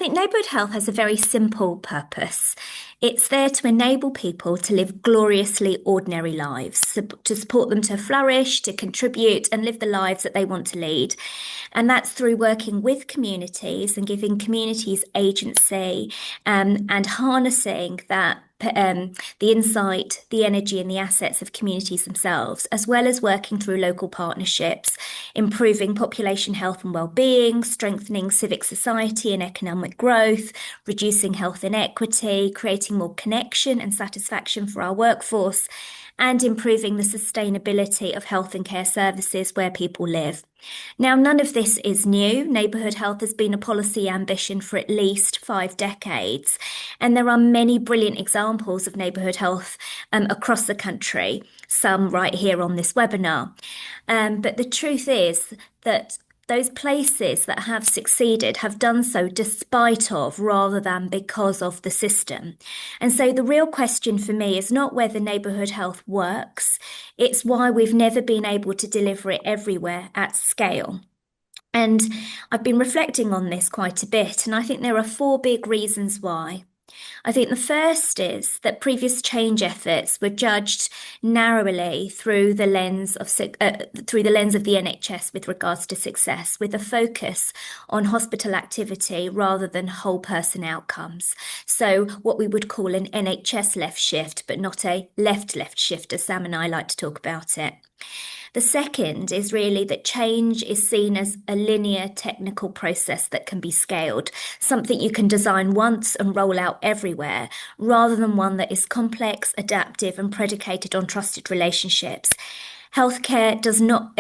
think neighbourhood health has a very simple purpose. It's there to enable people to live gloriously ordinary lives, to support them to flourish, to contribute, and live the lives that they want to lead. And that's through working with communities and giving communities agency, and harnessing that the insight, the energy, and the assets of communities themselves, as well as working through local partnerships, improving population health and well-being, strengthening civic society and economic growth, reducing health inequity, creating more connection and satisfaction for our workforce, and improving the sustainability of health and care services where people live. Now, none of this is new. Neighbourhood health has been a policy ambition for at least 5 decades, and there are many brilliant examples of neighbourhood health across the country, some right here on this webinar. But the truth is that those places that have succeeded have done so despite of rather than because of the system. And so the real question for me is not whether neighbourhood health works, it's why we've never been able to deliver it everywhere at scale. And I've been reflecting on this quite a bit, and I think there are 4 big reasons why. I think the first is that previous change efforts were judged narrowly through the lens of the NHS with regards to success, with a focus on hospital activity rather than whole person outcomes. So what we would call an NHS left shift, but not a left shift, as Sam and I like to talk about it. The second is really that change is seen as a linear technical process that can be scaled, something you can design once and roll out everywhere, rather than one that is complex, adaptive, and predicated on trusted relationships. Healthcare does not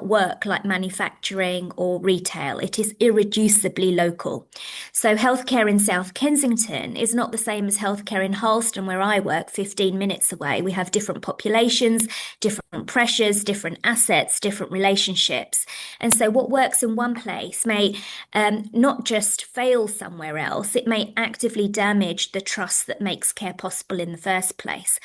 work like manufacturing or retail. It is irreducibly local. So healthcare in South Kensington is not the same as healthcare in Harleston, where I work, 15 minutes away. We have different populations, different pressures, different assets, different relationships. And so what works in one place may not just fail somewhere else, it may actively damage the trust that makes care possible in the first place.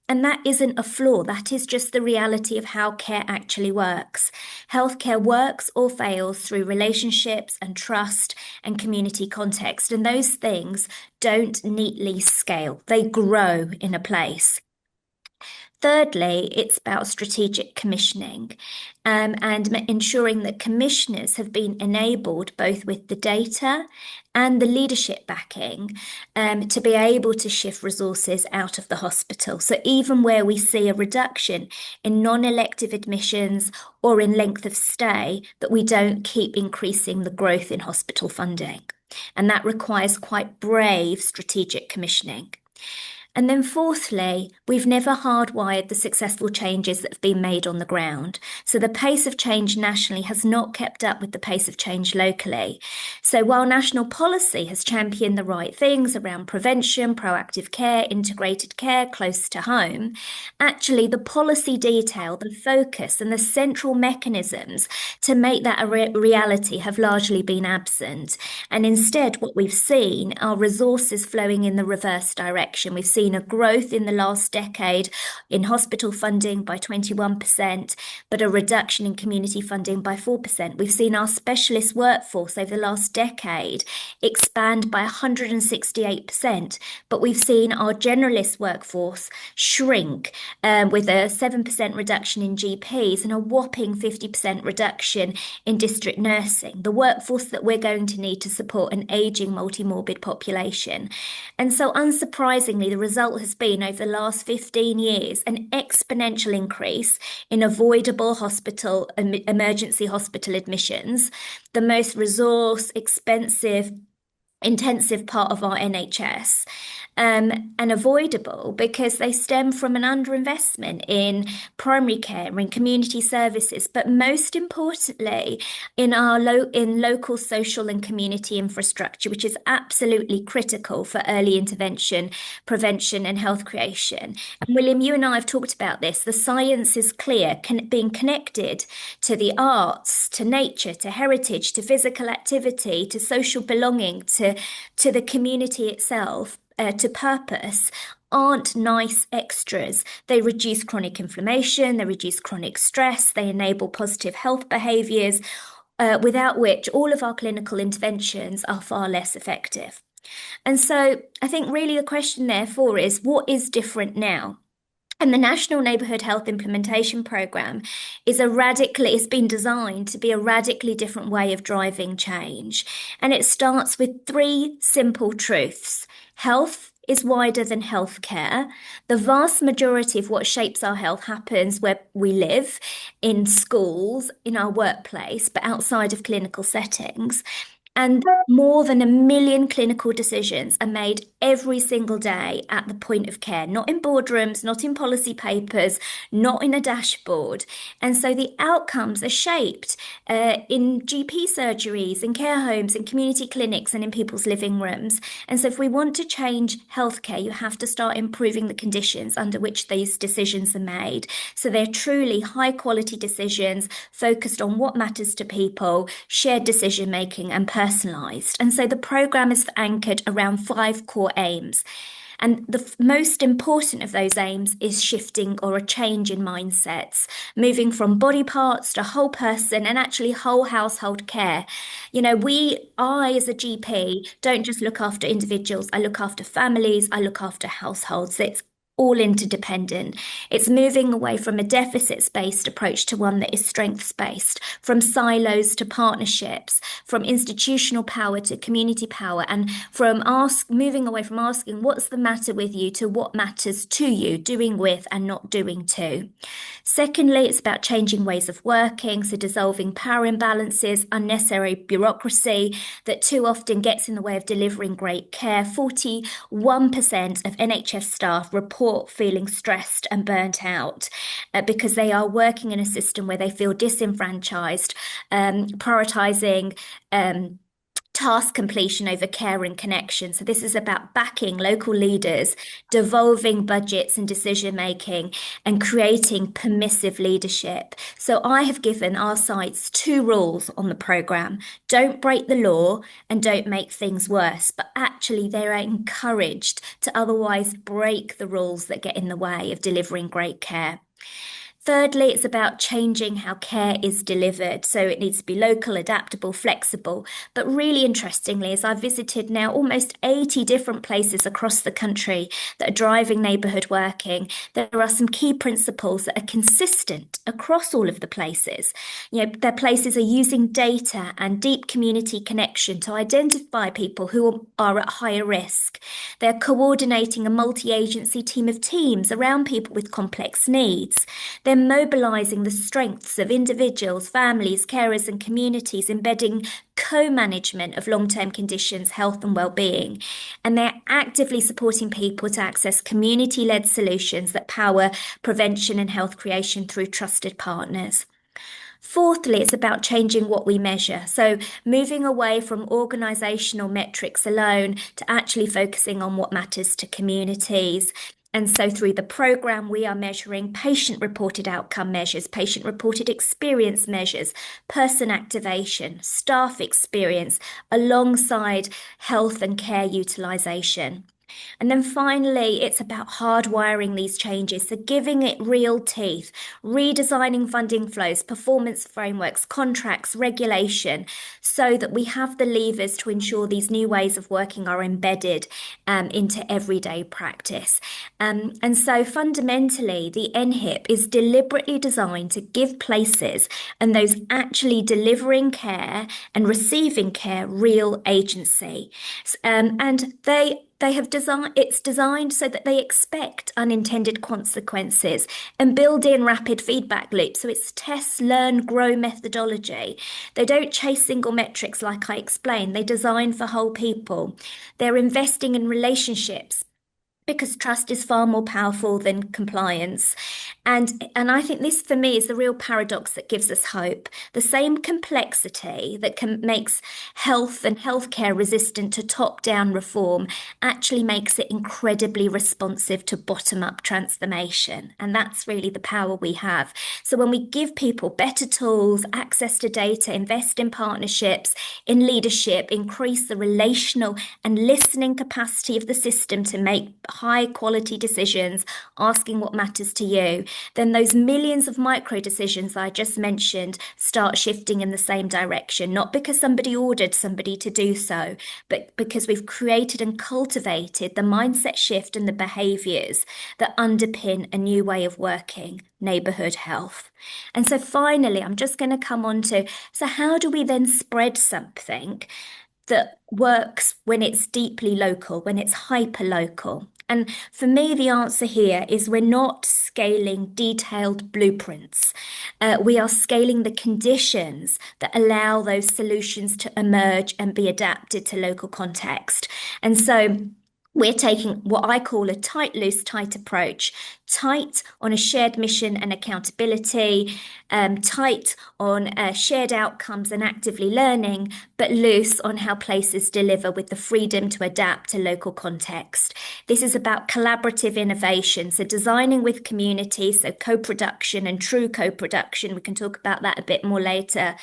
And that isn't a flaw, that is just the reality of how care actually works. Healthcare works or fails through relationships and trust and community context, and those things don't neatly scale, they grow in a place. Thirdly, it's about strategic commissioning, and ensuring that commissioners have been enabled both with the data and the leadership backing to be able to shift resources out of the hospital. So even where we see a reduction in non-elective admissions or in length of stay, that we don't keep increasing the growth in hospital funding. And that requires quite brave strategic commissioning. And then fourthly, we've never hardwired the successful changes that have been made on the ground. So the pace of change nationally has not kept up with the pace of change locally. So while national policy has championed the right things around prevention, proactive care, integrated care close to home, actually the policy detail, the focus and the central mechanisms to make that a reality have largely been absent. And instead, what we've seen are resources flowing in the reverse direction. We've seen a growth in the last decade in hospital funding by 21%, but a reduction in community funding by 4%. We've seen our specialist workforce over the last decade expand by 168%, but we've seen our generalist workforce shrink with a 7% reduction in GPs and a whopping 50% reduction in district nursing, the workforce that we're going to need to support an ageing multi-morbid population. And so unsurprisingly, the result has been over the last 15 years an exponential increase in avoidable hospital emergency hospital admissions, the most resource expensive intensive part of our NHS, and avoidable because they stem from an underinvestment in primary care, in community services, but most importantly, in our local social and community infrastructure, which is absolutely critical for early intervention, prevention, and health creation. And William, you and I have talked about this. The science is clear, being connected to the arts, to nature, to heritage, to physical activity, to social belonging, to the community itself, to purpose, aren't nice extras. They reduce chronic inflammation, they reduce chronic stress, they enable positive health behaviours, without which all of our clinical interventions are far less effective. And so I think really the question therefore is, what is different now? And the National Neighbourhood Health Implementation Programme it's been designed to be a radically different way of driving change. And it starts with three simple truths. Health is wider than healthcare. The vast majority of what shapes our health happens where we live, in schools, in our workplace, but outside of clinical settings. And more than 1 million clinical decisions are made every single day at the point of care, not in boardrooms, not in policy papers, not in a dashboard. And so the outcomes are shaped in GP surgeries, in care homes, in community clinics, and in people's living rooms. And so if we want to change healthcare, you have to start improving the conditions under which these decisions are made. So they're truly high quality decisions focused on what matters to people, shared decision making, and personalised. And so the programme is anchored around 5 core aims. And the most important of those aims is shifting or a change in mindsets, moving from body parts to whole person and actually whole household care. I as a GP don't just look after individuals, I look after families, I look after households. It's all interdependent. It's moving away from a deficits-based approach to one that is strengths-based, from silos to partnerships, from institutional power to community power, and from moving away from asking what's the matter with you to what matters to you, doing with and not doing to. Secondly, it's about changing ways of working, so dissolving power imbalances, unnecessary bureaucracy that too often gets in the way of delivering great care. 41% of NHS staff report feeling stressed and burnt out because they are working in a system where they feel disenfranchised, prioritising task completion over care and connection. So this is about backing local leaders, devolving budgets and decision making, and creating permissive leadership. So I have given our sites 2 rules on the programme. Don't break the law and don't make things worse, but actually they're encouraged to otherwise break the rules that get in the way of delivering great care. Thirdly, it's about changing how care is delivered. So it needs to be local, adaptable, flexible. But really interestingly, as I've visited now almost 80 different places across the country that are driving neighbourhood working, there are some key principles that are consistent across all of the places. Their places are using data and deep community connection to identify people who are at higher risk. They're coordinating a multi-agency team of teams around people with complex needs. They're mobilising the strengths of individuals, families, carers and communities, embedding co-management of long-term conditions, health and well-being. And they're actively supporting people to access community-led solutions that power prevention and health creation through trusted partners. Fourthly, it's about changing what we measure. So moving away from organisational metrics alone to actually focusing on what matters to communities. And so through the programme, we are measuring patient-reported outcome measures, patient-reported experience measures, person activation, staff experience, alongside health and care utilisation. And then finally, it's about hardwiring these changes, so giving it real teeth, redesigning funding flows, performance frameworks, contracts, regulation, so that we have the levers to ensure these new ways of working are embedded into everyday practice. And so fundamentally, the NHIP is deliberately designed to give places and those actually delivering care and receiving care real agency. And it's designed so that they expect unintended consequences and build in rapid feedback loops. So it's test, learn, grow methodology. They don't chase single metrics like I explained. They design for whole people. They're investing in relationships, because trust is far more powerful than compliance. And I think this, for me, is the real paradox that gives us hope. The same complexity that makes health and healthcare resistant to top-down reform actually makes it incredibly responsive to bottom-up transformation. And that's really the power we have. So when we give people better tools, access to data, invest in partnerships, in leadership, increase the relational and listening capacity of the system to make high quality decisions, asking what matters to you, then those millions of micro decisions I just mentioned start shifting in the same direction, not because somebody ordered somebody to do so, but because we've created and cultivated the mindset shift and the behaviors that underpin a new way of working, neighborhood health. And so finally, I'm just going to come on to, so how do we then spread something that works when it's deeply local, when it's hyper local? And for me, the answer here is we're not scaling detailed blueprints. We are scaling the conditions that allow those solutions to emerge and be adapted to local context. And so we're taking what I call a tight, loose, tight approach. Tight on a shared mission and accountability, tight on shared outcomes and actively learning, but loose on how places deliver with the freedom to adapt to local context. This is about collaborative innovation, so designing with communities, so co-production and true co-production. We can talk about that a bit more later.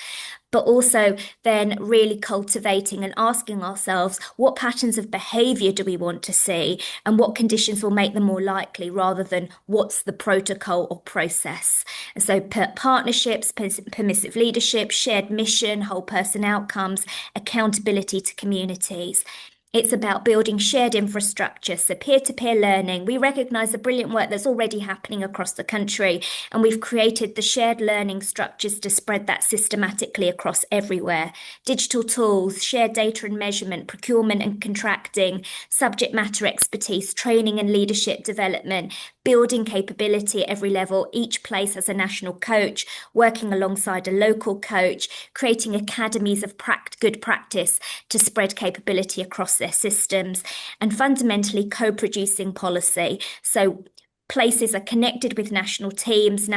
But also then really cultivating and asking ourselves, what patterns of behavior do we want to see and what conditions will make them more likely, rather than what's the protocol or process. And so partnerships, permissive leadership, shared mission, whole person outcomes, accountability to communities. It's about building shared infrastructure, so peer-to-peer learning. We recognise the brilliant work that's already happening across the country, and we've created the shared learning structures to spread that systematically across everywhere. Digital tools, shared data and measurement, procurement and contracting, subject matter expertise, training and leadership development, building capability at every level. Each place has a national coach, working alongside a local coach, creating academies of good practice to spread capability across their systems, and fundamentally co-producing policy. So places are connected with national teams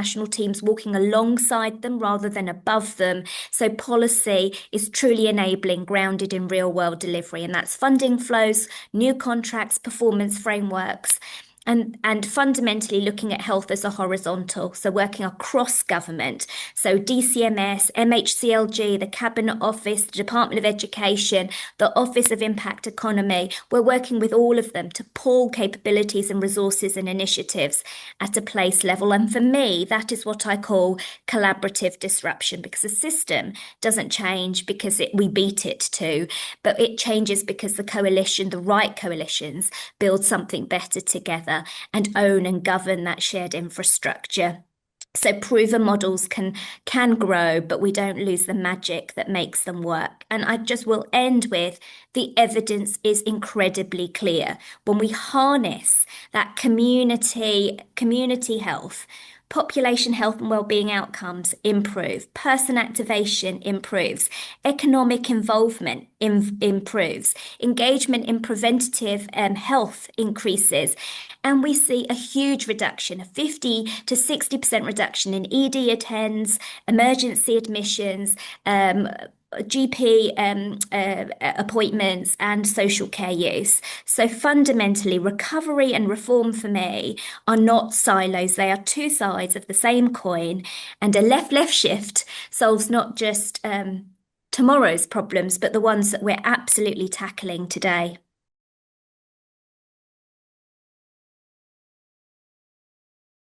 walking alongside them rather than above them. So policy is truly enabling, grounded in real world delivery, and that's funding flows, new contracts, performance frameworks. And fundamentally looking at health as a horizontal, so working across government. So DCMS, MHCLG, the Cabinet Office, the Department of Education, the Office of Impact Economy. We're working with all of them to pool capabilities and resources and initiatives at a place level. And for me, that is what I call collaborative disruption, because the system doesn't change because we beat it to, but it changes because the coalition, the right coalitions, build something better together and own and govern that shared infrastructure. So proven models can grow, but we don't lose the magic that makes them work. And I just will end with, the evidence is incredibly clear. When we harness that community health, population health and well-being outcomes improve, person activation improves, economic involvement improves, engagement in preventative health increases, and we see a huge reduction, a 50 to 60% reduction in ED attends, emergency admissions, GP appointments, and social care use. So fundamentally, recovery and reform for me are not silos. They are two sides of the same coin, and a left-left shift solves not just tomorrow's problems, but the ones that we're absolutely tackling today.